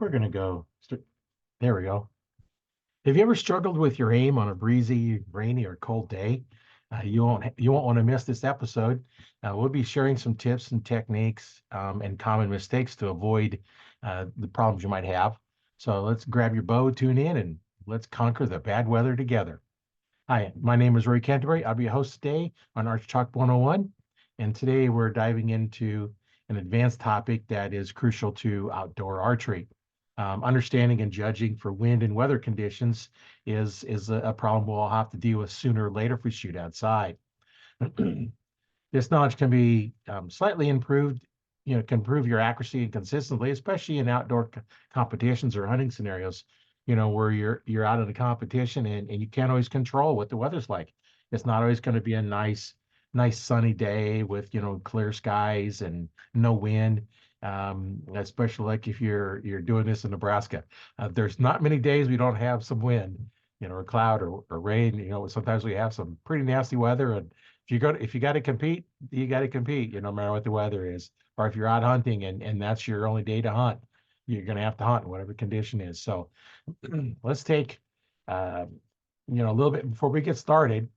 We're going to go. There we go. Have you ever struggled with your aim on a breezy, rainy, or cold day? You won't want to miss this episode. We'll be sharing some tips and techniques and common mistakes to avoid the problems you might have. So let's grab your bow, tune in, and let's conquer the bad weather together. Hi, my name is Roy Canterbury. I'll be your host today on Archery Talk 101. And today we're diving into an advanced topic that is crucial to outdoor archery. Understanding and judging for wind and weather conditions is a problem we'll have to deal with sooner or later if we shoot outside. This knowledge can be slightly improved, can improve your accuracy and consistency, especially in outdoor competitions or hunting scenarios, where you're out in a competition and you can't always control what the weather's like. It's not always going to be a nice sunny day with, clear skies and no wind. Especially like if you're doing this in Nebraska. There's not many days we don't have some wind, or cloud or rain. Sometimes we have some pretty nasty weather, and if you got to compete, you got to compete, no matter what the weather is. Or if you're out hunting and that's your only day to hunt, you're going to have to hunt whatever condition is. So let's take a little bit before we get started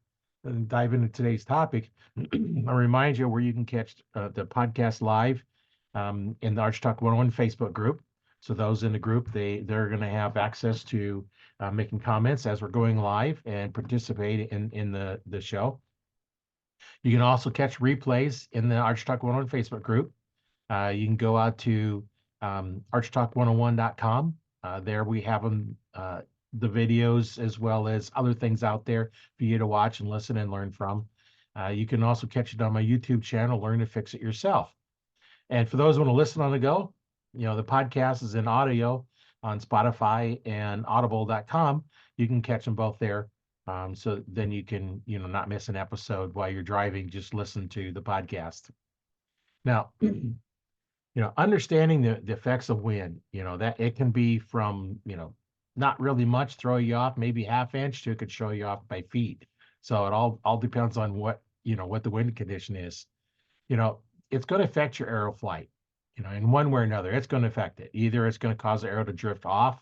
and dive into today's topic. I'll remind you where you can catch the podcast live in the Archery Talk 101 Facebook group. So those in the group, they're going to have access to making comments as we're going live and participate in the show. You can also catch replays in the Archery Talk 101 Facebook group. You can go out to archerytalk101.com. There we have them, the videos as well as other things out there for you to watch and listen and learn from. You can also catch it on my YouTube channel, Learn to Fix It Yourself. And for those who want to listen on the go, the podcast is in audio on Spotify and audible.com. You can catch them both there. So then you can, not miss an episode while you're driving, just listen to the podcast. Now, understanding the effects of wind, that it can be from, not really much throw you off, maybe half inch to it could show you off by feet. So it all depends on what the wind condition is. It's going to affect your arrow flight, in one way or another. It's going to affect it. Either it's going to cause the arrow to drift off,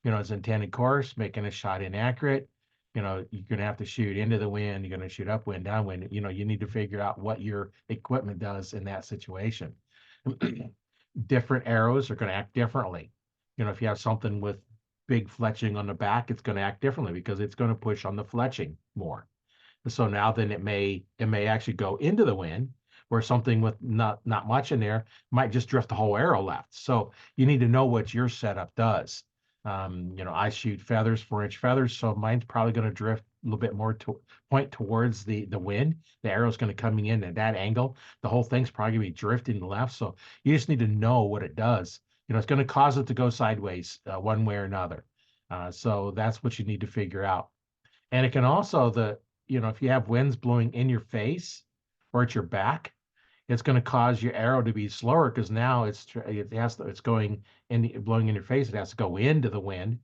its intended course, making a shot inaccurate. You're going to have to shoot into the wind. You're going to shoot upwind, downwind. You need to figure out what your equipment does in that situation. Different arrows are going to act differently. If you have something with big fletching on the back, it's going to act differently because it's going to push on the fletching more. So now then it may actually go into the wind, where something with not much in there might just drift the whole arrow left. So you need to know what your setup does. I shoot feathers, 4-inch feathers, so mine's probably going to drift a little bit more to point towards the wind. The arrow's going to coming in at that angle. The whole thing's probably going to be drifting left. So you just need to know what it does. It's going to cause it to go sideways one way or another. So that's what you need to figure out. And it can also, if you have winds blowing in your face or at your back, it's going to cause your arrow to be slower because now it's going in, blowing in your face. It has to go into the wind,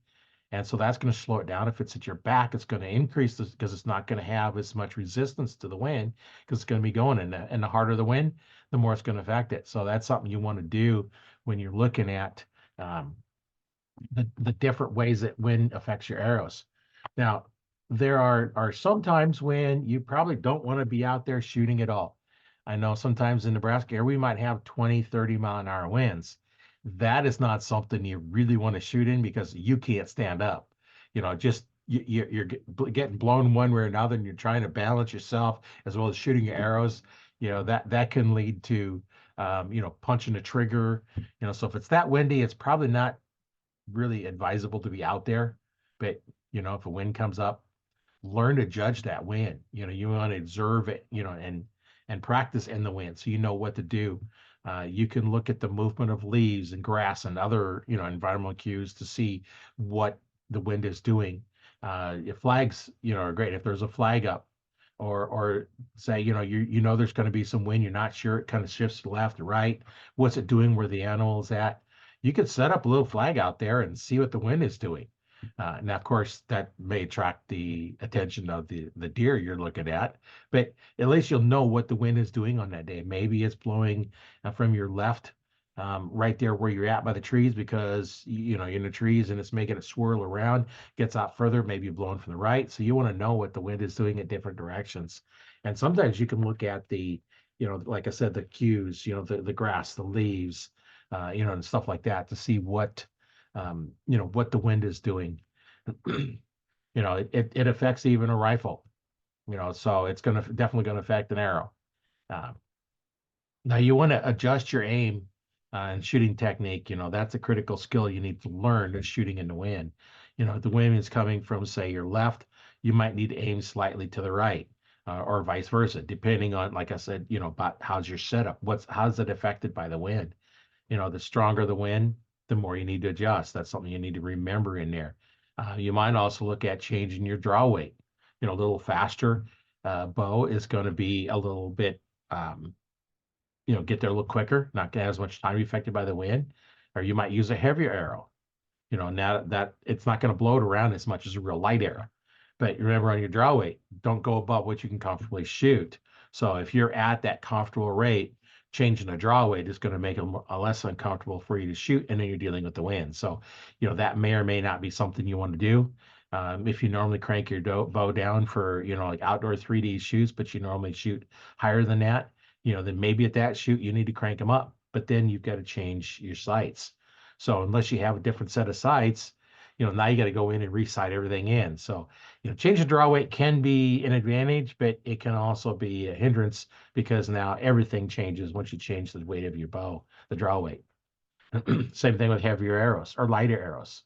and so that's going to slow it down. If it's at your back, it's going to increase this because it's not going to have as much resistance to the wind because it's going to be going in. And the harder the wind, the more it's going to affect it. So that's something you want to do when you're looking at the different ways that wind affects your arrows. Now, there are some times when you probably don't want to be out there shooting at all. I know sometimes in Nebraska we might have 20, 30 mile an hour winds. That is not something you really want to shoot in because you can't stand up. You're getting blown one way or another, and you're trying to balance yourself as well as shooting your arrows. That can lead to, punching a trigger. So if it's that windy, it's probably not really advisable to be out there. But, if a wind comes up, learn to judge that wind. You want to observe it, and practice in the wind so you know what to do. You can look at the movement of leaves and grass and other, environmental cues to see what the wind is doing. If flags, are great. If there's a flag up or say, there's going to be some wind, you're not sure, it kind of shifts to left or right. What's it doing where the animal is at? You could set up a little flag out there and see what the wind is doing. Now, of course, that may attract the attention of the deer you're looking at, but at least you'll know what the wind is doing on that day. Maybe it's blowing from your left right there where you're at by the trees, because you know you're in the trees and it's making it swirl around, gets out further, maybe blowing from the right. So you want to know what the wind is doing at different directions. And sometimes you can look at the, you know, like I said, the cues, you know, the grass, the leaves, you know, and stuff like that to see what, you know, what the wind is doing. You know, it affects even a rifle, you know, so it's going to definitely going to affect an arrow. Uh, Now you want to adjust your aim and shooting technique. You know, that's a critical skill you need to learn is shooting in the wind. You know, if the wind is coming from, say, your left, you might need to aim slightly to the right, or vice versa, depending on, like I said, you know, about how's your setup, how's it affected by the wind. You know, the stronger the wind, the more you need to adjust. That's something you need to remember in there. You might also look at changing your draw weight. You know, a little faster bow is going to be a little bit you know, get there a little quicker, not get as much time affected by the wind. Or you might use a heavier arrow, you know, now that it's not going to blow it around as much as a real light arrow. But remember, on your draw weight, don't go above what you can comfortably shoot. So if you're at that comfortable rate, changing the draw weight is going to make it less uncomfortable for you to shoot, and then you're dealing with the wind. So, you know, that may or may not be something you want to do. If you normally crank your bow down for, you know, like outdoor 3D shoots, but you normally shoot higher than that, you know, then maybe at that shoot you need to crank them up. But then you've got to change your sights. So unless you have a different set of sights, you know, now you got to go in and resight everything in. So, you know, change the draw weight can be an advantage, but it can also be a hindrance because now everything changes once you change the weight of your bow, the draw weight. Same thing with heavier arrows or lighter arrows.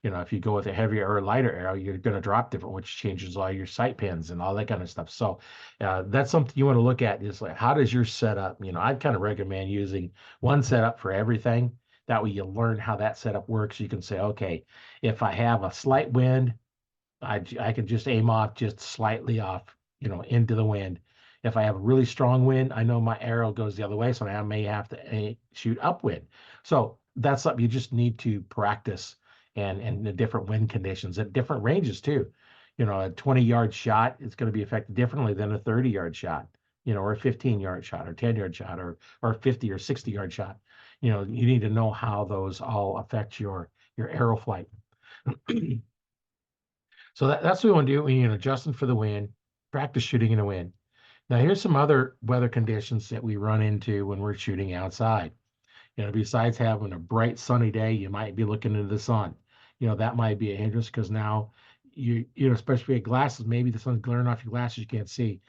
You know, if you go with a heavier or lighter arrow, you're going to drop different, which changes all your sight pins and all that kind of stuff. So that's something you want to look at is like, how does your setup, you know, I'd kind of recommend using one setup for everything. That way you learn how that setup works. You can say, okay, if I have a slight wind, I can just aim off just slightly off, you know, into the wind. If I have a really strong wind, I know my arrow goes the other way, so I may have to shoot upwind. So that's something you just need to practice, and the different wind conditions at different ranges too. You know, a 20-yard shot is going to be affected differently than a 30-yard shot, you know, or a 15-yard shot or 10-yard shot or 50 or 60-yard shot. You know, you need to know how those all affect your arrow flight. So that's what we want to do. You know, adjusting for the wind, practice shooting in the wind. Now, here's some other weather conditions that we run into when we're shooting outside. You know, besides having a bright sunny day, you might be looking into the sun. You know, that might be a hindrance because now you know, especially with glasses, maybe the sun's glaring off your glasses, you can't see.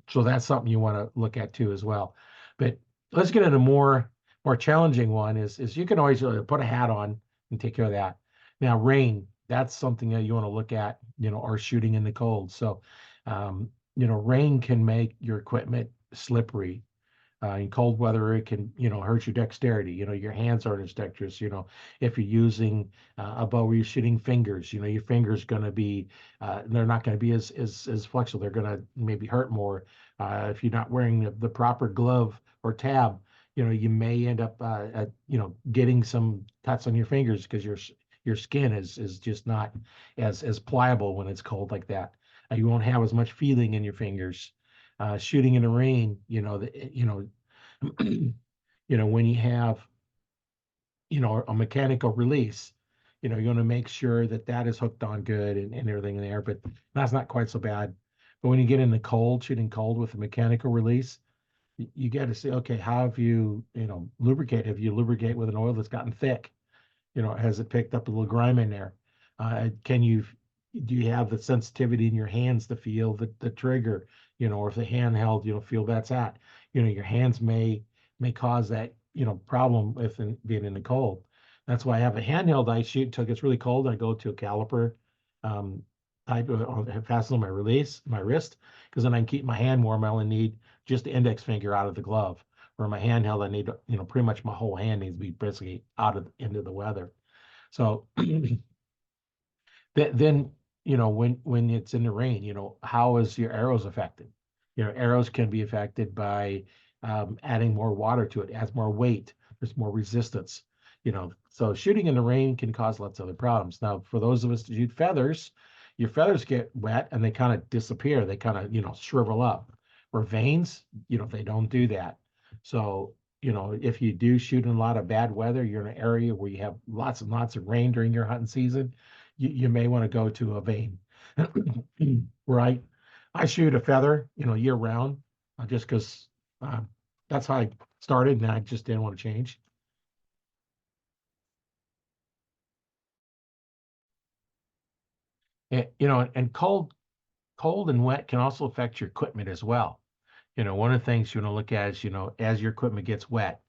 So that's something you want to look at too as well. But let's get into more challenging one is you can always put a hat on and take care of that. Now, rain, that's something that you want to look at, you know, or shooting in the cold. So, you know, rain can make your equipment slippery. In cold weather, it can, you know, hurt your dexterity. You know, your hands aren't as dexterous. You know, if you're using a bow where you're shooting fingers, you know, your fingers going to be, they're not going to be as flexible. They're going to maybe hurt more. If you're not wearing the proper glove or tab, you know, you may end up, you know, getting some cuts on your fingers because your skin is just not as pliable when it's cold like that. You won't have as much feeling in your fingers. Shooting in the rain, you know, you know, you know, when you have, you know, a mechanical release, you know, you want to make sure that that is hooked on good and everything there, but that's not quite so bad. But when you get in the cold, shooting cold with a mechanical release, you got to say, okay, how have you, you know, lubricate? Have you lubricate with an oil that's gotten thick? You know, has it picked up a little grime in there? Can you, do you have the sensitivity in your hands to feel the trigger? You know, or if the handheld, you know, feel that's at, you know, your hands may cause that, you know, problem with being in the cold. That's why I have a handheld I shoot until it gets really cold. I go to a caliper um, type of fasten on my release, my wrist, because then I can keep my hand warm. I only need just the index finger out of the glove. Where my handheld, I need, you know, pretty much my whole hand needs to be basically out of into the weather. So then, you know, when it's in the rain, you know, how is your arrows affected? You know, arrows can be affected by adding more water to it, adds more weight, there's more resistance, you know. So shooting in the rain can cause lots of other problems. Now, for those of us that shoot feathers, your feathers get wet and they kind of disappear. They kind of, you know, shrivel up. Where veins, you know, they don't do that. So if you do shoot in a lot of bad weather, you're in an area where you have lots and lots of rain during your hunting season, you may want to go to a vane. Right. I shoot a feather, year round, just because that's how I started and I just didn't want to change. And cold and wet can also affect your equipment as well. One of the things you want to look at is, as your equipment gets wet,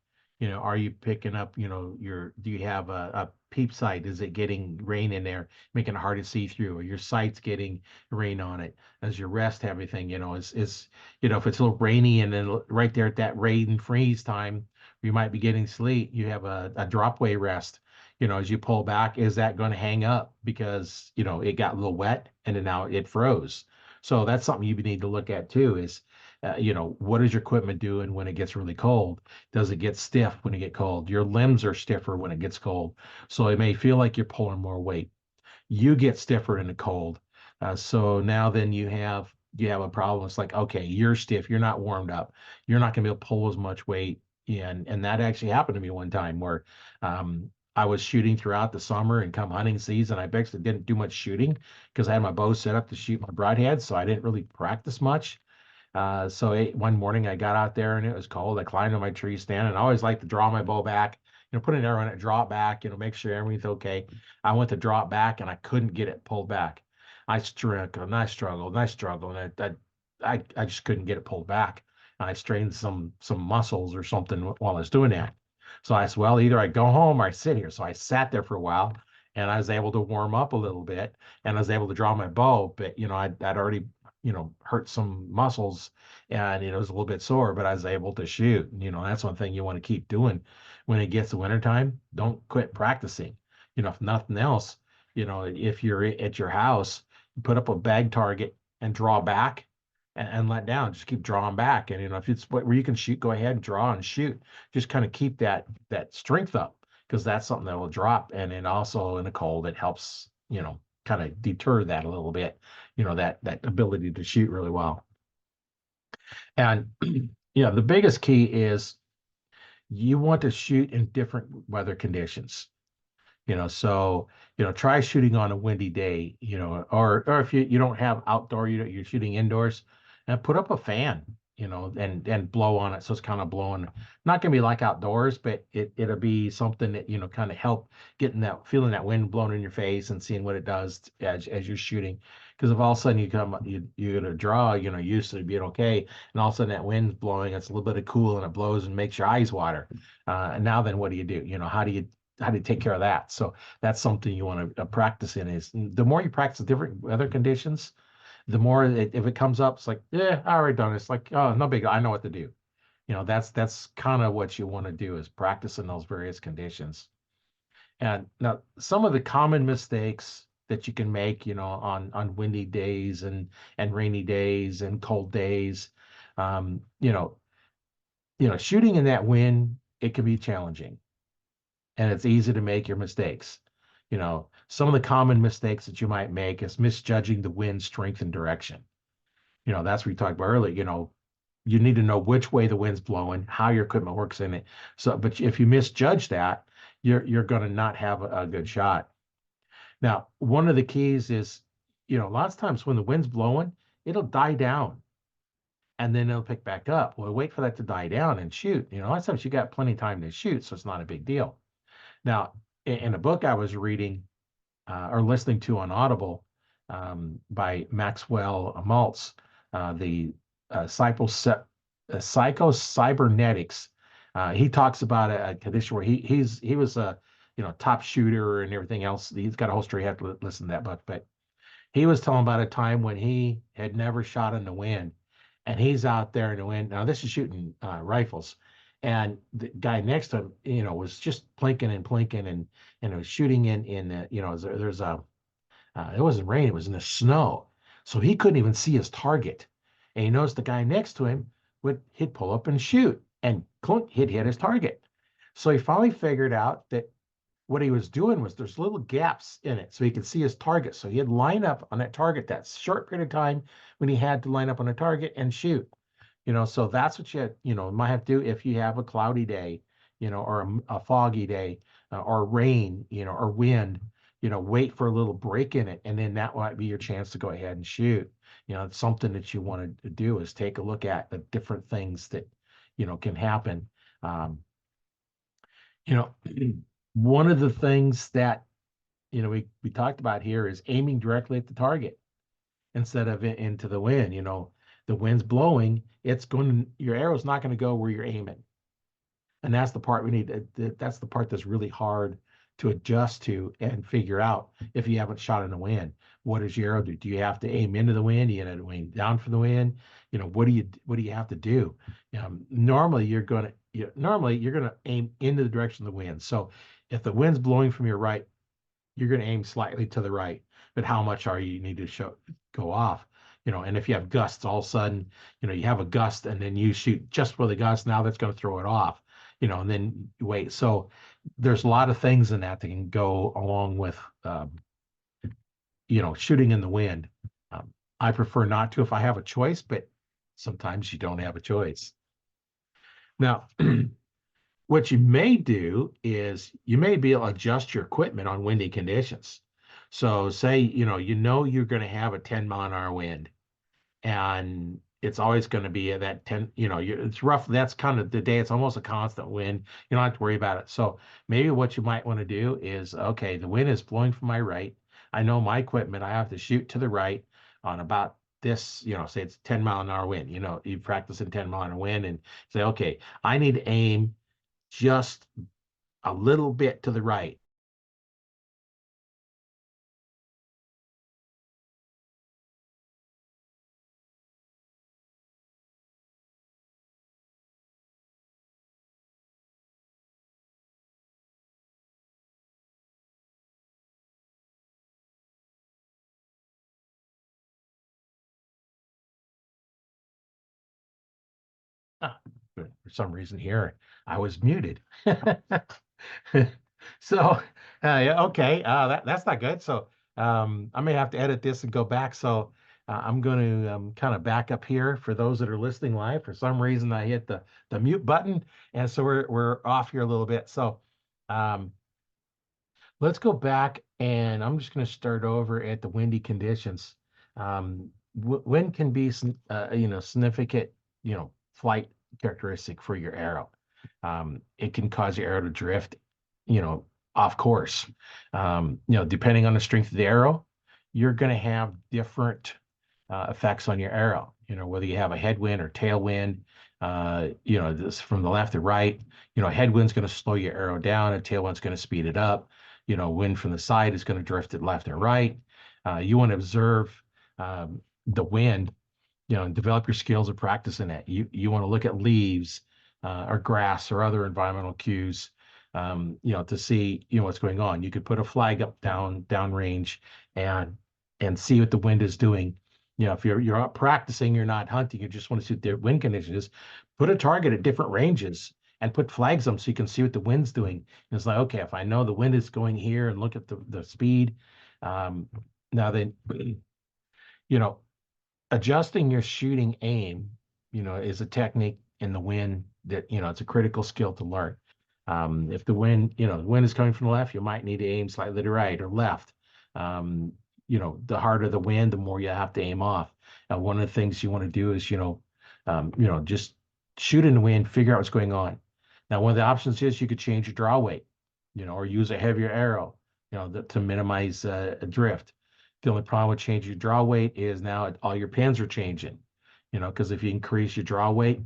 are you picking up, do you have a peep sight? Is it getting rain in there, making it hard to see through? Or your sight's getting rain on it? As your rest, everything, if it's a little rainy and then right there at that rain freeze time, you might be getting sleet, you have a drop way rest. As you pull back, is that going to hang up because, it got a little wet and then now it froze? So that's something you need to look at too is, what is your equipment doing when it gets really cold? Does it get stiff when it get cold? Your limbs are stiffer when it gets cold. So it may feel like you're pulling more weight. You get stiffer in the cold. So now then you have a problem. It's like, okay, you're stiff, you're not warmed up, you're not gonna be able to pull as much weight. And that actually happened to me one time where I was shooting throughout the summer and come hunting season. I basically didn't do much shooting because I had my bow set up to shoot my broadhead, so I didn't really practice much. So one morning I got out there and it was cold. I climbed on my tree stand and I always like to draw my bow back, put an arrow in it, draw it back, make sure everything's okay. I went to draw it back and I couldn't get it pulled back. I struggled and I struggled and I struggled and I just couldn't get it pulled back. And I strained some muscles or something while I was doing that. So I said, well, either I go home or I sit here. So I sat there for a while and I was able to warm up a little bit and I was able to draw my bow, but I'd already hurt some muscles and it was a little bit sore, but I was able to shoot. That's one thing you want to keep doing when it gets to wintertime. Don't quit practicing. If nothing else, if you're at your house, put up a bag target and draw back and let down. Just keep drawing back. And if it's where you can shoot, go ahead and draw and shoot. Just kind of keep that strength up because that's something that will drop. And then also in the cold, it helps, kind of deter that a little bit, that ability to shoot really well. And the biggest key is you want to shoot in different weather conditions. So try shooting on a windy day, or if you don't have outdoor, you're shooting indoors, and put up a fan, and blow on it so it's kind of blowing. Not gonna be like outdoors, but it'll be something that kind of help getting that feeling that wind blowing in your face and seeing what it does as you're shooting. Because if all of a sudden you're gonna draw, used to being okay, and all of a sudden that wind's blowing, it's a little bit of cool and it blows and makes your eyes water. And now then what do you do? How do you take care of that? So that's something you want to practice in is the more you practice different weather conditions, the more if it comes up, it's like, yeah, I already done it. It's like, oh, no big, I know what to do. That's kind of what you want to do is practice in those various conditions. And now some of the common mistakes that you can make, on windy days and rainy days and cold days, um, you know, shooting in that wind, it can be challenging and it's easy to make your mistakes. Some of the common mistakes that you might make is misjudging the wind strength and direction. That's what we talked about earlier. You need to know which way the wind's blowing, how your equipment works in it. So, but if you misjudge that, you're going to not have a good shot. Now, one of the keys is, lots of times when the wind's blowing, it'll die down and then it'll pick back up. Well, wait for that to die down and shoot. Lots of times you got plenty of time to shoot, so it's not a big deal. Now, in a book I was reading or listening to on Audible by Maxwell Maltz, the psychocybernetics, he talks about a condition where he was a top shooter and everything else. He's got a whole story. You have to listen to that book, but he was telling about a time when he had never shot in the wind, and he's out there in the wind. Now this is shooting rifles, and the guy next to him, was just plinking and plinking, and it was shooting in there's a it wasn't rain, it was in the snow, so he couldn't even see his target, and he noticed the guy next to him he'd pull up and shoot, and clunk, he'd hit his target. So he finally figured out that what he was doing was there's little gaps in it so he could see his target. So he'd line up on that target that short period of time when he had to line up on a target and shoot. So that's what might have to do if you have a cloudy day, or a foggy day, or rain, or wind, wait for a little break in it. And then that might be your chance to go ahead and shoot. It's something that you want to do is take a look at the different things that, can happen. Um, you know, one of the things that, we talked about here is aiming directly at the target instead of into the wind. The wind's blowing, your arrow's not going to go where you're aiming. And that's the part that's the part that's really hard to adjust to and figure out if you haven't shot in the wind. What does your arrow do? Do you have to aim into the wind? Do you have to aim down for the wind? What do you have to do? Normally you're gonna aim into the direction of the wind. So if the wind's blowing from your right, you're going to aim slightly to the right, but how much are you need to go off? And if you have gusts, all of a sudden, you have a gust and then you shoot just for the gust. Now that's going to throw it off, and then you wait. So there's a lot of things in that can go along with, shooting in the wind. I prefer not to if I have a choice, but sometimes you don't have a choice. Now, what you may do is you may be able to adjust your equipment on windy conditions. So say, you're going to have a 10-mile-an-hour wind, and it's always going to be at that 10, it's rough. That's kind of the day. It's almost a constant wind. You don't have to worry about it. So maybe what you might want to do is, okay, the wind is blowing from my right. I know my equipment, I have to shoot to the right on about this, say it's 10-mile-an-hour wind. You practice in 10-mile-an-hour wind and say, okay, I need to aim just a little bit to the right. Ah, for some reason here, I was muted. So, yeah, okay, that's not good. So, I may have to edit this and go back. So, I'm going to kind of back up here for those that are listening live. For some reason, I hit the mute button, and so we're off here a little bit. So, um, let's go back, and I'm just going to start over at the windy conditions. Wind can be, significant, flight characteristic for your arrow. It can cause your arrow to drift, you know, off course. Depending on the strength of the arrow, you're going to have different effects on your arrow. Whether you have a headwind or tailwind, this from the left to right. Headwind's going to slow your arrow down, and tailwind's going to speed it up. Wind from the side is going to drift it left and right. You want to observe the wind, and develop your skills of practicing it. You want to look at leaves or grass or other environmental cues, to see, what's going on. You could put a flag up downrange and see what the wind is doing. If you're out practicing, you're not hunting, you just want to see what the wind conditions, put a target at different ranges and put flags on so you can see what the wind's doing. And it's like, okay, if I know the wind is going here and look at the speed, now then, you know, adjusting your shooting aim, is a technique in the wind that, it's a critical skill to learn. If the wind is coming from the left, you might need to aim slightly to right or left. The harder the wind, the more you have to aim off. One of the things you want to do is, just shoot in the wind, figure out what's going on. Now, one of the options is you could change your draw weight, or use a heavier arrow, to minimize a drift. The only problem with changing your draw weight is now all your pins are changing, because if you increase your draw weight,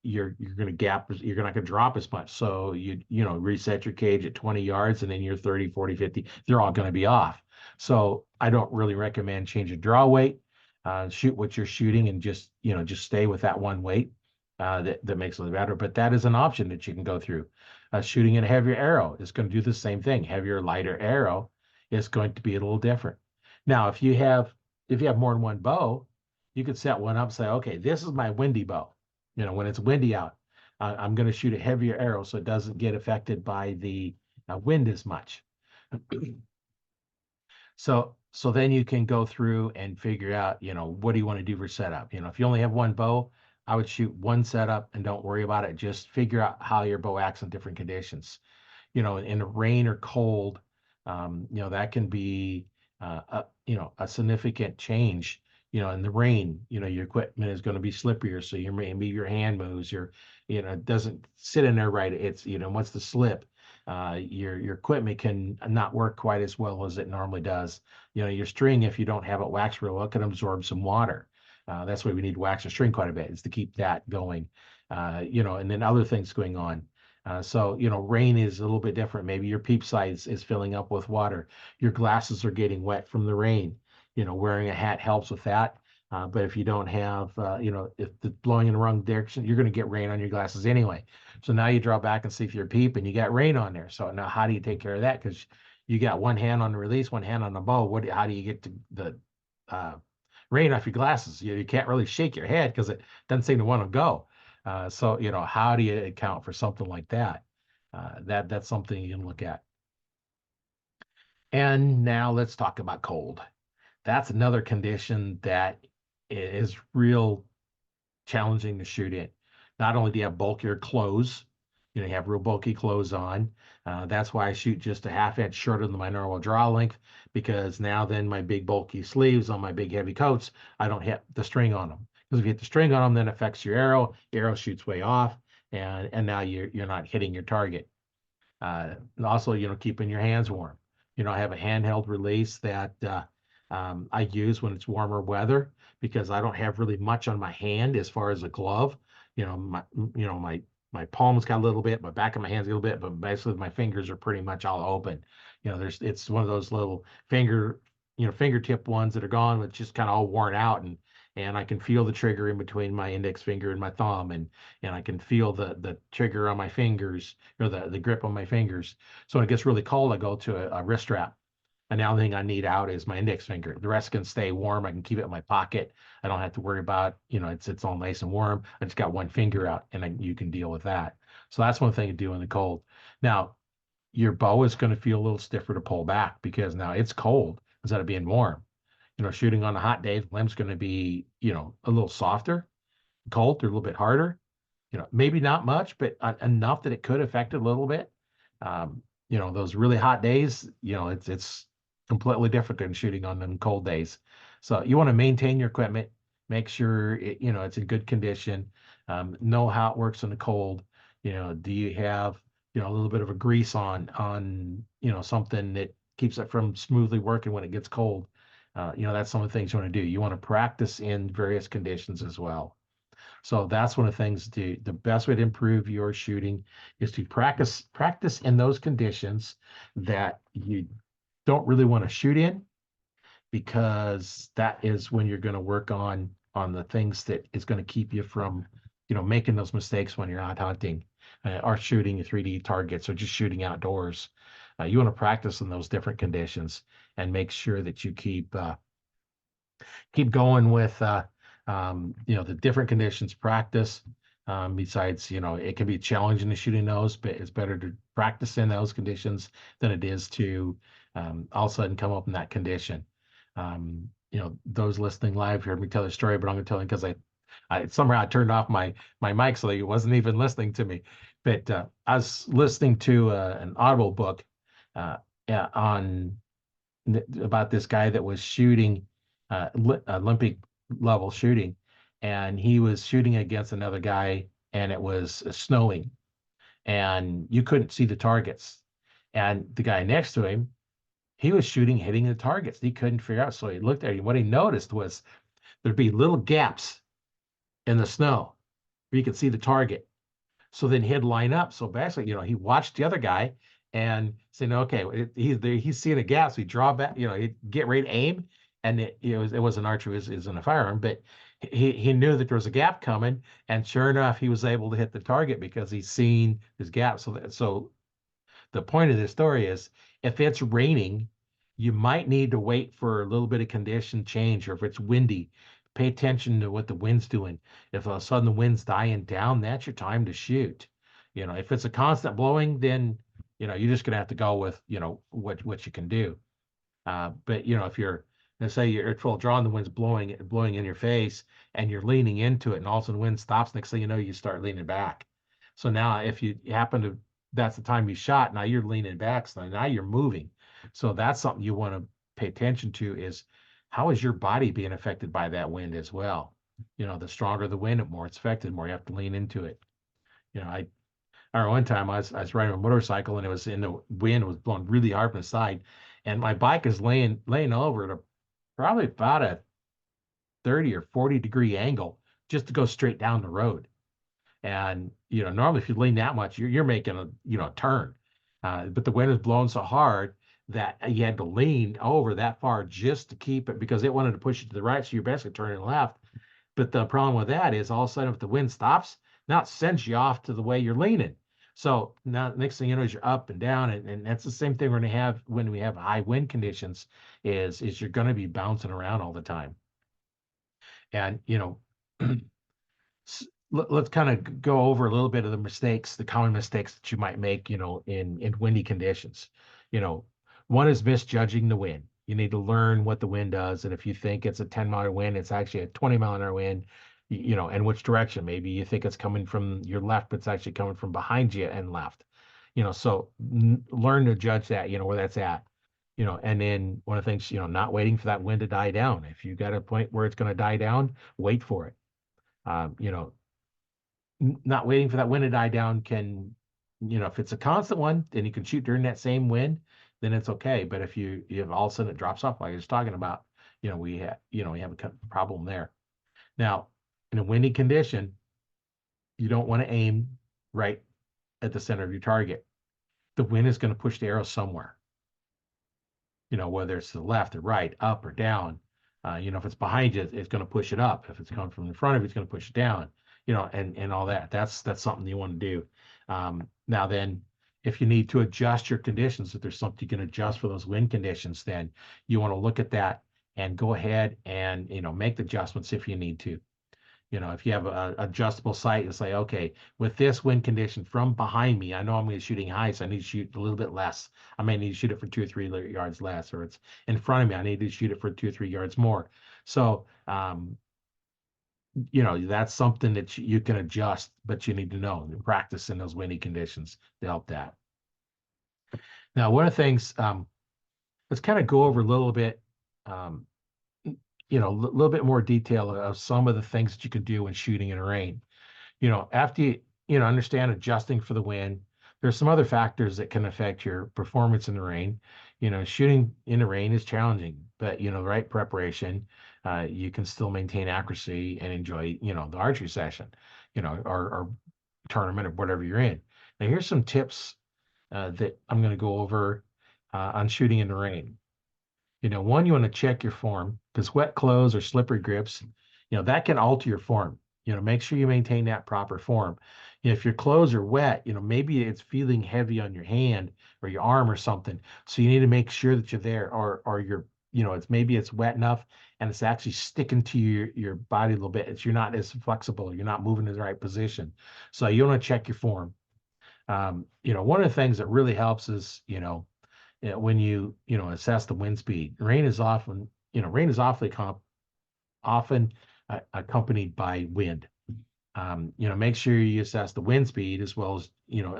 you're not going to drop as much. So reset your cage at 20 yards, and then you're 30, 40, 50, they're all going to be off. So I don't really recommend changing draw weight. Shoot what you're shooting and just stay with that one weight. That makes it better. But that is an option that you can go through. Shooting in a heavier arrow is going to do the same thing. Heavier, lighter arrow is going to be a little different. Now, if you have more than one bow, you could set one up and say, okay, this is my windy bow. When it's windy out, I'm going to shoot a heavier arrow so it doesn't get affected by the wind as much. So then you can go through and figure out, what do you want to do for setup? If you only have one bow, I would shoot one setup and don't worry about it. Just figure out how your bow acts in different conditions. In the rain or cold, that can be a significant change. In the rain, your equipment is going to be slipperier, so maybe your hand moves, it doesn't sit in there right. It's once the slip, your equipment can not work quite as well as it normally does. Your string, if you don't have it waxed real well, can absorb some water. That's why we need to wax the string quite a bit, is to keep that going. And then other things going on. Rain is a little bit different. Maybe your peep sight is filling up with water. Your glasses are getting wet from the rain. Wearing a hat helps with that. But if you don't have, if it's blowing in the wrong direction, you're going to get rain on your glasses anyway. So now you draw back and see if your peep and you got rain on there. So now how do you take care of that? Because you got one hand on the release, one hand on the bow. How do you get to the rain off your glasses? You can't really shake your head because it doesn't seem to want to go. How do you account for something like that? That's something you can look at. And now let's talk about cold. That's another condition that is real challenging to shoot in. Not only do you have bulkier clothes, you have real bulky clothes on. That's why I shoot just a half-inch shorter than my normal draw length, because now then my big bulky sleeves on my big heavy coats, I don't hit the string on them. Because if you hit the string on them, then it affects your arrow. Your arrow shoots way off, and now you're not hitting your target. And also, keeping your hands warm. I have a handheld release that I use when it's warmer weather, because I don't have really much on my hand as far as a glove. My palms got a little bit, my back of my hands a little bit, but basically my fingers are pretty much all open. It's one of those little fingertip ones that are gone, but just kind of all worn out, and I can feel the trigger in between my index finger and my thumb, and I can feel the trigger on my fingers, or the grip on my fingers. So when it gets really cold, I go to a wrist strap. And the only thing I need out is my index finger. The rest can stay warm. I can keep it in my pocket. I don't have to worry about, it's all nice and warm. I just got one finger out, and you can deal with that. So that's one thing to do in the cold. Now, your bow is going to feel a little stiffer to pull back, because now it's cold instead of being warm. Shooting on a hot day, the limb's going to be, a little softer. Cold, they're a little bit harder. Maybe not much, but enough that it could affect it a little bit. Those really hot days, it's completely different than shooting on them cold days. So you want to maintain your equipment, make sure it's in good condition, know how it works in the cold. Do you have a little bit of a grease on something that keeps it from smoothly working when it gets cold? That's some of the things you want to do. You want to practice in various conditions as well. So that's one of the things the best way to improve your shooting is to practice in those conditions that you don't really want to shoot in, because that is when you're going to work on the things that is going to keep you from making those mistakes when you're out hunting or shooting 3D targets or just shooting outdoors. You want to practice in those different conditions and make sure that you keep going with the different conditions. Practice. Besides, it can be challenging to shoot in those, but it's better to practice in those conditions than it is to all of a sudden come up in that condition. Those listening live heard me tell the story, but I'm going to tell it because I somehow I turned off my mic so he wasn't even listening to me. But I was listening to an Audible book on about this guy that was shooting Olympic level shooting, and he was shooting against another guy, and it was snowing, and you couldn't see the targets. And the guy next to him, he was hitting the targets. He couldn't figure out. So he looked at him. What he noticed was there'd be little gaps in the snow where you could see the target. So then he'd line up. So basically, he watched the other guy and said, okay, he's seeing a gap. So he'd draw back, he'd get ready to aim. And it was an archer, it was in a firearm, but he knew that there was a gap coming. And sure enough, he was able to hit the target because he's seen his gap. So the point of this story is, if it's raining, you might need to wait for a little bit of condition change, or if it's windy, pay attention to what the wind's doing. If all of a sudden the wind's dying down, that's your time to shoot. If it's a constant blowing, then you're just gonna have to go with what you can do. But if you're And say you're at full draw and the wind's blowing in your face and you're leaning into it and all of a sudden the wind stops. Next thing you know, you start leaning back. So now if you happen to, that's the time you shot, now you're leaning back. So now you're moving. So that's something you want to pay attention to is how is your body being affected by that wind as well? The stronger the wind, the more it's affected, the more you have to lean into it. I remember one time I was riding a motorcycle and it was in the wind was blowing really hard from the side, and my bike is laying over at probably about a 30 or 40-degree angle just to go straight down the road. And normally if you lean that much, you're making a turn, but the wind is blowing so hard that you had to lean over that far just to keep it because it wanted to push it to the right, so you're basically turning left. But the problem with that is all of a sudden if the wind stops, now it sends you off to the way you're leaning. So now next thing you know is you're up and down, and that's the same thing we're going to have when we have high wind conditions is you're going to be bouncing around all the time. And let's kind of go over a little bit of the common mistakes that you might make, in windy conditions. One is misjudging the wind. You need to learn what the wind does, and if you think it's a 10-mile wind, it's actually a 20-mile wind. And which direction? Maybe you think it's coming from your left, but it's actually coming from behind you and left. So learn to judge that. Where that's at. And then one of the things, not waiting for that wind to die down. If you got a point where it's going to die down, wait for it. Not waiting for that wind to die down can, if it's a constant one, then you can shoot during that same wind, then it's okay. But if you have all of a sudden it drops off, like I was talking about, we have a problem there. Now, in a windy condition, you don't want to aim right at the center of your target. The wind is going to push the arrow somewhere. Whether it's to the left or right, up or down. If it's behind you, it's going to push it up. If it's coming from in front of you, it's going to push it down. And all that. That's something you want to do. Now then, if you need to adjust your conditions, if there's something you can adjust for those wind conditions, then you want to look at that and go ahead and make the adjustments if you need to. If you have a adjustable sight and say, okay, with this wind condition from behind me, I know I'm going to be shooting high, so I need to shoot a little bit less. I may need to shoot it for 2 or 3 yards less, or it's in front of me, I need to shoot it for 2 or 3 yards more. So, that's something that you can adjust, but you need to know and practice in those windy conditions to help that. Now, one of the things, let's kind of go over a little bit, a little bit more detail of some of the things that you can do when shooting in the rain. After you understand adjusting for the wind, there's some other factors that can affect your performance in the rain. Shooting in the rain is challenging, but the right preparation, you can still maintain accuracy and enjoy, the archery session, or tournament or whatever you're in. Now, here's some tips that I'm going to go over on shooting in the rain. One, you want to check your form because wet clothes or slippery grips, that can alter your form. Make sure you maintain that proper form. If your clothes are wet, maybe it's feeling heavy on your hand or your arm or something. So you need to make sure that you're there, or you're, it's wet enough and it's actually sticking to your body a little bit. You're not as flexible. You're not moving in the right position. So you want to check your form. One of the things that really helps is, when you assess the wind speed. Rain is often often accompanied by wind. Make sure you assess the wind speed as well as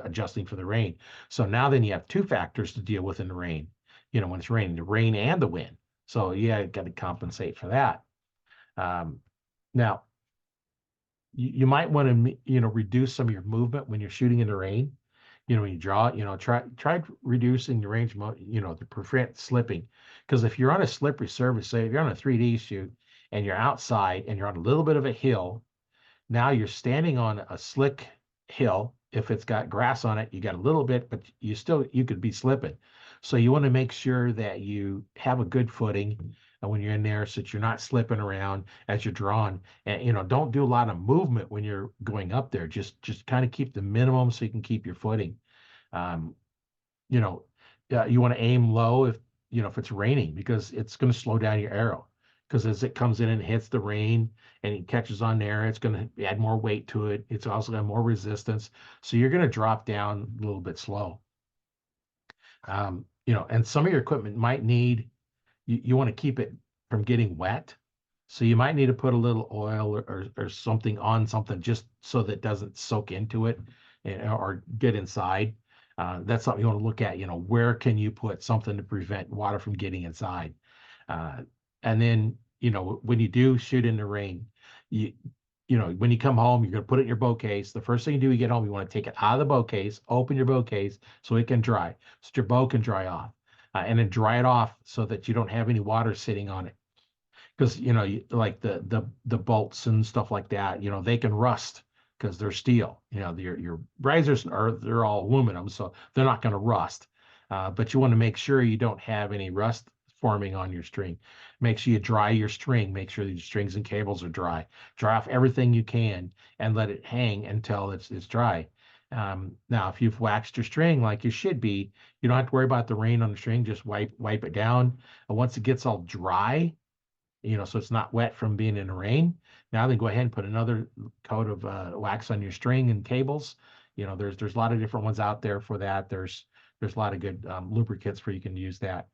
adjusting for the rain. So now then you have two factors to deal with in the rain. When it's raining, the rain and the wind. So yeah, you got to compensate for that. Now you might want to reduce some of your movement when you're shooting in the rain. When you draw, try reducing the range, to prevent slipping. Because if you're on a slippery surface, say if you're on a 3D shoot and you're outside and you're on a little bit of a hill, now you're standing on a slick hill. If it's got grass on it, you got a little bit, but you could be slipping. So you want to make sure that you have a good footing when you're in there so that you're not slipping around as you're drawing. And, don't do a lot of movement when you're going up there. Just kind of keep the minimum so you can keep your footing. You want to aim low if it's raining because it's going to slow down your arrow. Because as it comes in and hits the rain and it catches on there, it's going to add more weight to it. It's also got more resistance. So you're going to drop down a little bit slow. And some of your equipment might need, you want to keep it from getting wet. So you might need to put a little oil or something on something just so that it doesn't soak into it or get inside. That's something you want to look at. Where can you put something to prevent water from getting inside? Uh, and then, when you do shoot in the rain, you, when you come home, you're going to put it in your boat case. The first thing you do, you get home, you want to take it out of the boat case, open your boat case so it can dry, so your boat can dry off, and then dry it off so that you don't have any water sitting on it. Because like the bolts and stuff like that, they can rust because they're steel. Your risers they're all aluminum, so they're not going to rust. But you want to make sure you don't have any rust forming on your string. Make sure you dry your string. Make sure your strings and cables are dry. Dry off everything you can and let it hang until it's dry. Now, if you've waxed your string like you should be, you don't have to worry about the rain on the string. Just wipe it down. And once it gets all dry, so it's not wet from being in the rain. Now then go ahead and put another coat of wax on your string and cables. There's a lot of different ones out there for that. There's a lot of good lubricants where you can use that.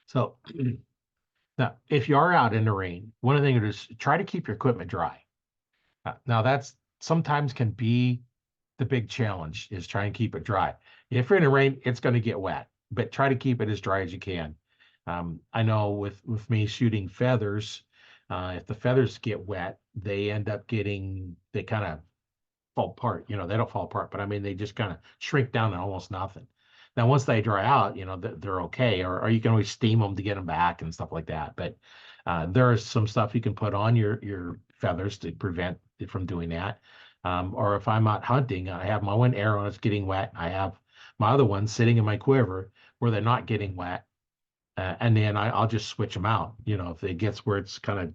So now, if you are out in the rain, one of the things is try to keep your equipment dry. Now that's sometimes can be the big challenge is trying to keep it dry. If you're in the rain, it's going to get wet, but try to keep it as dry as you can. I know with me shooting feathers, if the feathers get wet, they kind of fall apart. They don't fall apart, but I mean, they just kind of shrink down to almost nothing. Now, once they dry out, they're okay, or you can always steam them to get them back and stuff like that. But there is some stuff you can put on your feathers to prevent it from doing that. Or if I'm out hunting, I have my one arrow that's getting wet. I have my other one sitting in my quiver where they're not getting wet. And then I'll just switch them out. If it gets where it's kind of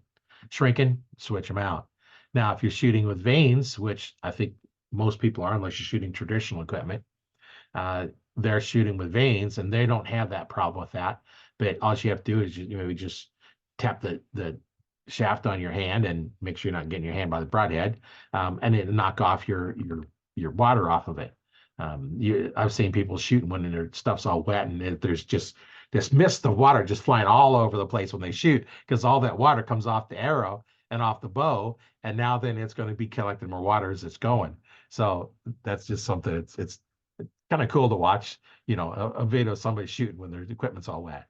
shrinking, switch them out. Now, if you're shooting with vanes, which I think most people are, unless you're shooting traditional equipment, they're shooting with vanes and they don't have that problem with that. But all you have to do is maybe just tap the shaft on your hand and make sure you're not getting your hand by the broadhead, and then knock off your water off of it. I've seen people shooting when their stuff's all wet and there's just this mist of water just flying all over the place when they shoot because all that water comes off the arrow and off the bow, and now then it's going to be collecting more water as it's going. So that's just something. It's kind of cool to watch. A video of somebody shooting when their equipment's all wet.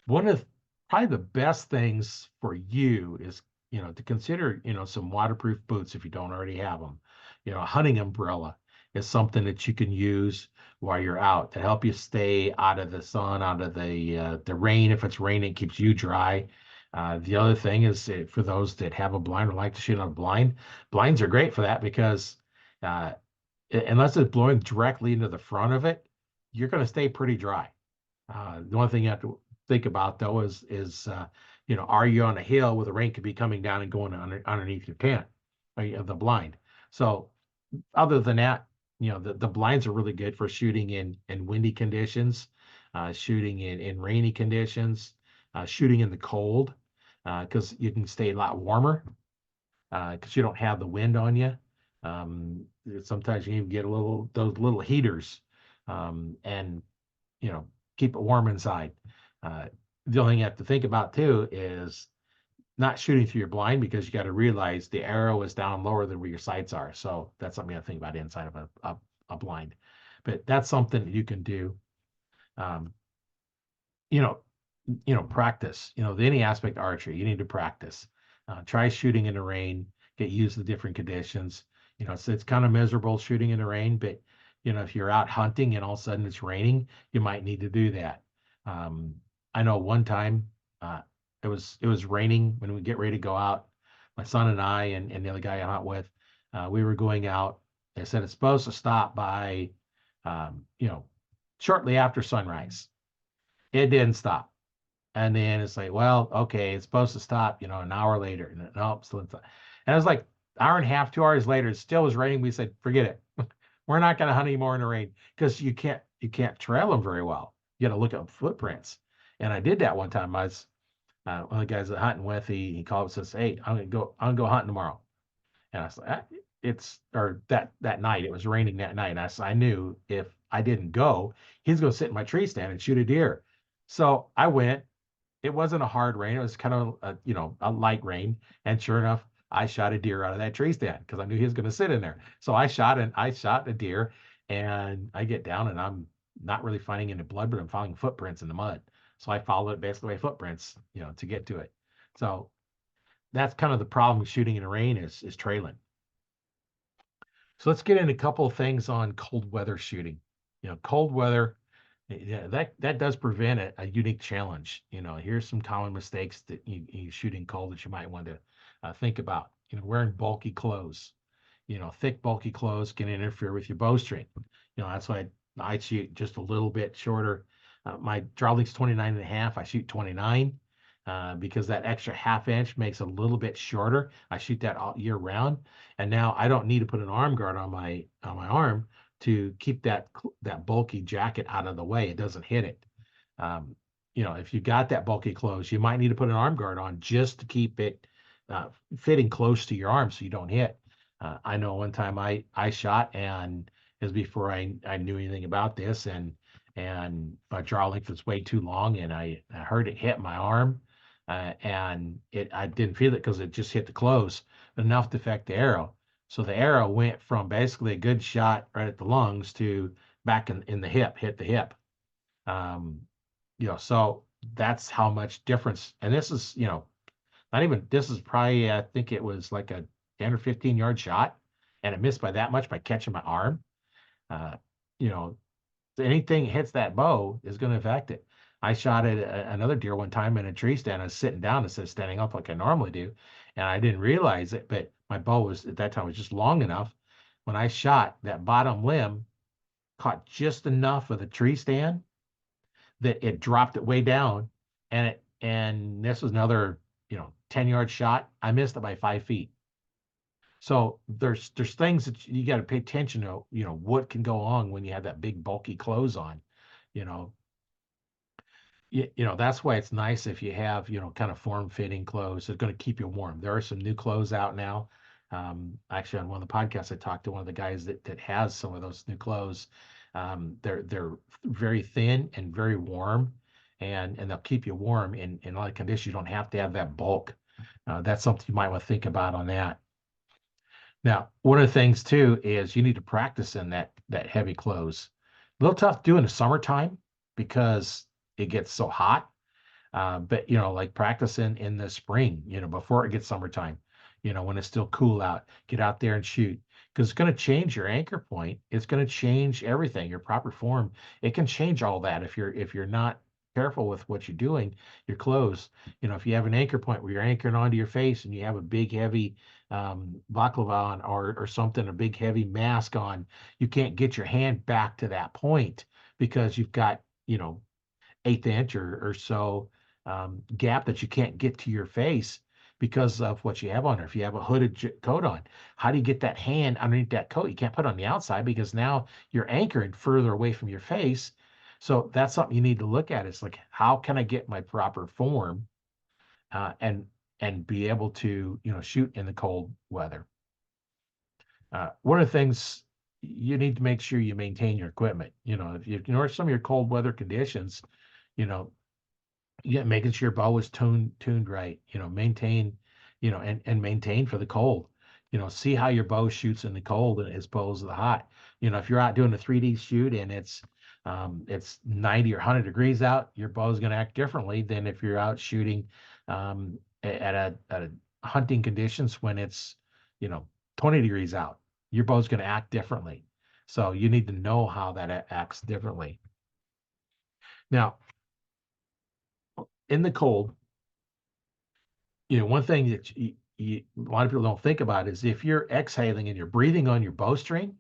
One of probably the best things for you is to consider some waterproof boots if you don't already have them. A hunting umbrella is something that you can use while you're out to help you stay out of the sun, out of the rain. If it's raining, it keeps you dry. The other thing is for those that have a blind or like to shoot on a blind, blinds are great for that because unless it's blowing directly into the front of it, you're going to stay pretty dry. The one thing you have to think about though is are you on a hill where the rain could be coming down and going underneath your tent, or the blind? So other than that, the blinds are really good for shooting in windy conditions, shooting in rainy conditions, shooting in the cold, because you can stay a lot warmer because you don't have the wind on you. Sometimes you even get those little heaters, and keep it warm inside. The only thing you have to think about too is not shooting through your blind because you got to realize the arrow is down lower than where your sights are. So that's something you have to think about inside of a blind. But that's something that you can do. Um, you know, practice. Any aspect of archery, you need to practice. Try shooting in the rain. Get used to different conditions. It's kind of miserable shooting in the rain, but if you're out hunting and all of a sudden it's raining, you might need to do that. I know one time it was raining when we get ready to go out. My son and I and the other guy I hunt with, we were going out. They said it's supposed to stop by, shortly after sunrise. It didn't stop. And then it's like, well, okay, it's supposed to stop, an hour later. And nope, still it's not. And it was like hour and a half, 2 hours later, it still was raining. We said, forget it. We're not going to hunt anymore in the rain because you can't trail them very well. You got to look at footprints. And I did that one time. I was one of the guys that hunting with. He called and says, "Hey, I'm gonna go hunting tomorrow." And I was like, that night it was raining that night. And I knew if I didn't go, he's gonna sit in my tree stand and shoot a deer. So I went. It wasn't a hard rain. It was kind of a light rain. And sure enough, I shot a deer out of that tree stand because I knew he was going to sit in there. So I shot a deer, and I get down and I'm not really finding any blood, but I'm finding footprints in the mud. So I followed basically my footprints, to get to it. So that's kind of the problem with shooting in the rain is trailing. So let's get into a couple of things on cold weather shooting. Cold weather, yeah, that does present a unique challenge. Here's some common mistakes that you shooting cold that you might want to think about. Wearing bulky clothes. Thick, bulky clothes can interfere with your bowstring. That's why I shoot just a little bit shorter. My draw length's 29 and a half. I shoot 29 because that extra half inch makes it a little bit shorter. I shoot that all year round, and now I don't need to put an arm guard on my arm to keep that bulky jacket out of the way. It doesn't hit it. Um, if you got that bulky clothes, you might need to put an arm guard on just to keep it uh, fitting close to your arm so you don't hit. I know one time I shot, and it was before I knew anything about this, and my draw length was way too long, and I heard it hit my arm, and I didn't feel it because it just hit the clothes enough to affect the arrow. So the arrow went from basically a good shot right at the lungs to back in the hip, hit the hip. Um, so that's how much difference. And this is, not even, this is probably, I think it was like a 10 or 15-yard shot, and it missed by that much by catching my arm. Uh, you know, anything hits that bow is going to affect it. I shot at another deer one time in a tree stand. I was sitting down instead of standing up like I normally do, and I didn't realize it, but my bow was at that time was just long enough. When I shot, that bottom limb caught just enough of the tree stand that it dropped it way down, and this was another 10-yard shot. I missed it by 5 feet. So there's things that you got to pay attention to. What can go on when you have that big bulky clothes on. You know, that's why it's nice if you have kind of form-fitting clothes. It's going to keep you warm. There are some new clothes out now. Actually, on one of the podcasts, I talked to one of the guys that has some of those new clothes. They're very thin and very warm, and they'll keep you warm in a lot of conditions. You don't have to have that bulk. That's something you might want to think about on that. Now, one of the things too is you need to practice in that heavy clothes. A little tough to do in the summertime because it gets so hot. But like practice in the spring, before it gets summertime, when it's still cool out, get out there and shoot because it's going to change your anchor point. It's going to change everything, your proper form. It can change all that if you're not careful with what you're doing, your clothes. If you have an anchor point where you're anchoring onto your face and you have a big heavy baklava on or something, a big heavy mask on, you can't get your hand back to that point because you've got, eighth inch or so gap that you can't get to your face because of what you have on. Or if you have a hooded coat on, how do you get that hand underneath that coat? You can't put it on the outside because now you're anchoring further away from your face. So that's something you need to look at. It's like, how can I get my proper form and be able to shoot in the cold weather? One of the things you need to make sure you maintain your equipment. If you ignore some of your cold weather conditions, you know, yeah, making sure your bow is tuned right, maintain, and maintain for the cold. See how your bow shoots in the cold and as opposed to the hot. If you're out doing a 3D shoot and it's 90 or 100 degrees out, your bow is going to act differently than if you're out shooting at a hunting conditions when it's 20 degrees out. Your bow's going to act differently. So you need to know how that acts differently. Now, in the cold, one thing that a lot of people don't think about is if you're exhaling and you're breathing on your bowstring,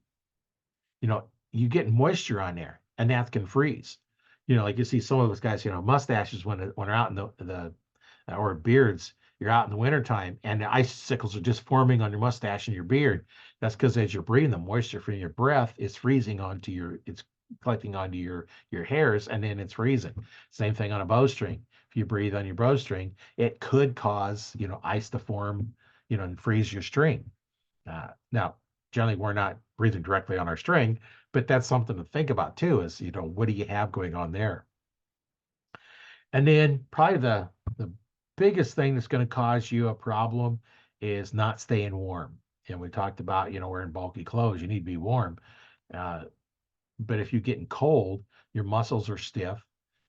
you get moisture on there, and that can freeze. Like you see some of those guys, mustaches when they're out in the or beards, you're out in the wintertime and the icicles are just forming on your mustache and your beard. That's because as you're breathing, the moisture from your breath is freezing it's collecting onto your hairs, and then it's freezing. Same thing on a bowstring. If you breathe on your bowstring, it could cause ice to form, and freeze your string. Now, generally, we're not breathing directly on our string, but that's something to think about too. Is what do you have going on there? And then probably the biggest thing that's going to cause you a problem is not staying warm. And we talked about, wearing bulky clothes. You need to be warm. Uh, but if you're getting cold, your muscles are stiff,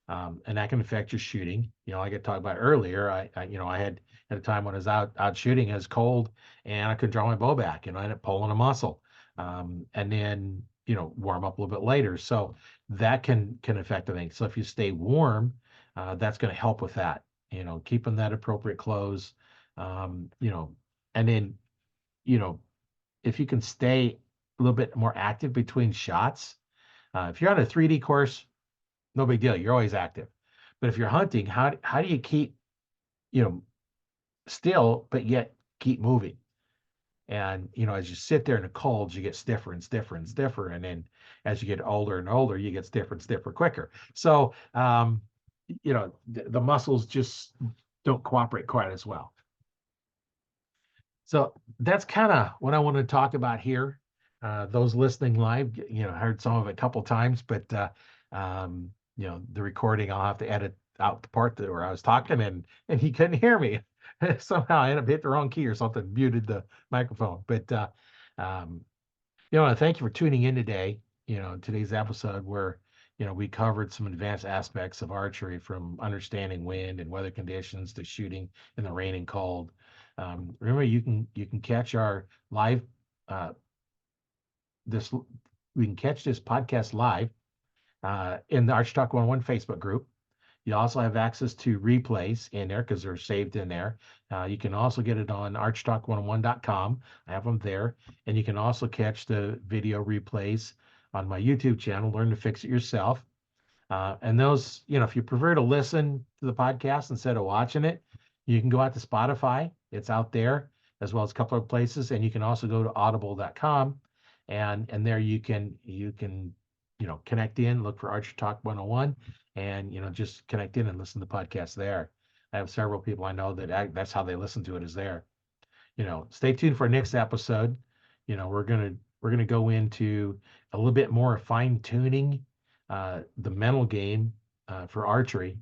and that can affect your shooting. Like I talked about earlier, I had at a time when I was out shooting, it was cold, and I couldn't draw my bow back. I ended up pulling a muscle, and then warm up a little bit later. So that can affect the thing. So if you stay warm, that's going to help with that. Keeping that appropriate clothes, and then you know if you can stay a little bit more active between shots. If you're on a 3D course, no big deal. You're always active. But if you're hunting, how do you keep, you know, still, but yet keep moving? And, as you sit there in the cold, you get stiffer and stiffer and stiffer. And then as you get older and older, you get stiffer and stiffer quicker. So, the muscles just don't cooperate quite as well. So that's kind of what I want to talk about here. Those listening live, heard some of it a couple times, but the recording, I'll have to edit out the part where I was talking and he couldn't hear me. Somehow I ended up hit the wrong key or something, muted the microphone. But um, thank you for tuning in today. Today's episode where we covered some advanced aspects of archery, from understanding wind and weather conditions to shooting in the rain and cold. Remember, you can catch our live uh, this we can catch this podcast live in the Archery Talk 101 Facebook group. You also have access to replays in there because they're saved in there. You can also get it on archtalk101.com. I have them there. And you can also catch the video replays on my YouTube channel, Learn to Fix It Yourself. And those, if you prefer to listen to the podcast instead of watching it, you can go out to Spotify. It's out there, as well as a couple of places. And you can also go to audible.com. And there you can connect in, look for Archery Talk 101, and just connect in and listen to the podcast there. I have several people I know that's how they listen to it, is there. Stay tuned for our next episode. We're gonna go into a little bit more fine tuning the mental game for archery.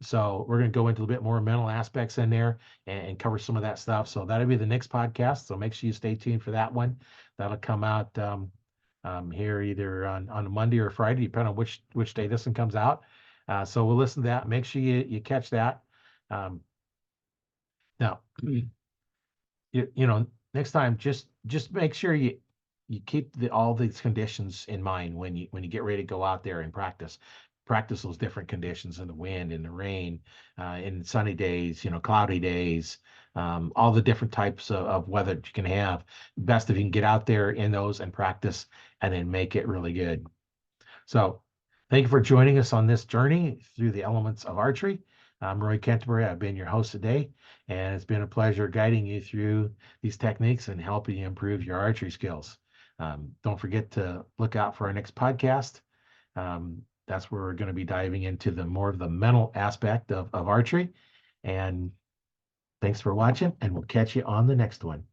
So we're going to go into a little bit more mental aspects in there and cover some of that stuff. So that'll be the next podcast. So make sure you stay tuned for that one. That'll come out here either on a Monday or Friday, depending on which day this one comes out. So we'll listen to that. Make sure you catch that. Now, next time, just make sure you keep all these conditions in mind when you get ready to go out there and practice those different conditions in the wind, in the rain, in sunny days, cloudy days, all the different types of weather you can have. Best if you can get out there in those and practice and then make it really good. So thank you for joining us on this journey through the elements of archery. I'm Roy Canterbury. I've been your host today, and it's been a pleasure guiding you through these techniques and helping you improve your archery skills. Don't forget to look out for our next podcast. That's where we're going to be diving into more of the mental aspect of archery. And thanks for watching, and we'll catch you on the next one.